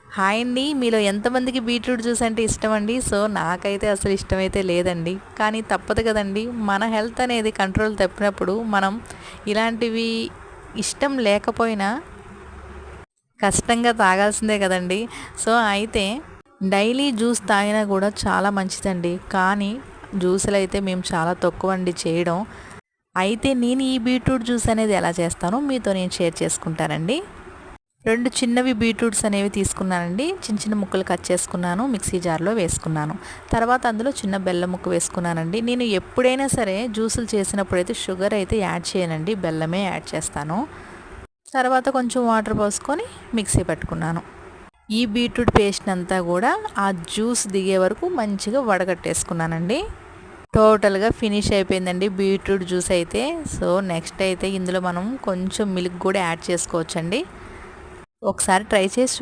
Hi అండి. మీలో ఎంతమందికి బీట్రూట్ జ్యూస్ అంటే ఇష్టమండి? సో, నాకైతే అసలు ఇష్టమైతే లేదండి. కానీ తప్పదు కదండీ! మన హెల్త్ అనేది కంట్రోల్ తప్పినప్పుడు మనం ఇలాంటివి ఇష్టం లేకపోయినా కష్టంగా తాగాల్సిందే కదండీ! సో, అయితే డైలీ జ్యూస్ తాగినా కూడా చాలా మంచిదండి. కానీ జ్యూసులైతే మేము చాలా తక్కువండి చేయడం. అయితే నేను ఈ బీట్రూట్ జ్యూస్ అనేది ఎలా చేస్తానో మీతో నేను షేర్ చేసుకుంటానండి. 2 చిన్నవి బీట్రూట్స్ అనేవి తీసుకున్నానండి. చిన్న చిన్న ముక్కలు కట్ చేసుకున్నాను. మిక్సీ జార్‌లో వేసుకున్నాను. తర్వాత అందులో చిన్న బెల్లం ముక్క వేసుకున్నానండి. నేను ఎప్పుడైనా సరే జ్యూసులు చేసినప్పుడైతే షుగర్ అయితే యాడ్ చేయనండి. బెల్లమే యాడ్ చేస్తాను. తర్వాత కొంచెం వాటర్ పోసుకొని మిక్సీ పట్టుకున్నాను. ఈ బీట్రూట్ పేస్ట్‌నంతా కూడా ఆ జ్యూస్ దిగే వరకు మంచిగా వడగట్టేసుకున్నానండి. టోటల్‌గా ఫినిష్ అయిపోయిందండి బీట్రూట్ జ్యూస్ అయితే. సో, నెక్స్ట్ అయితే ఇందులో మనం కొంచెం మిల్క్ కూడా యాడ్ చేసుకోవచ్చండి. ఒకసారి ట్రై చేసి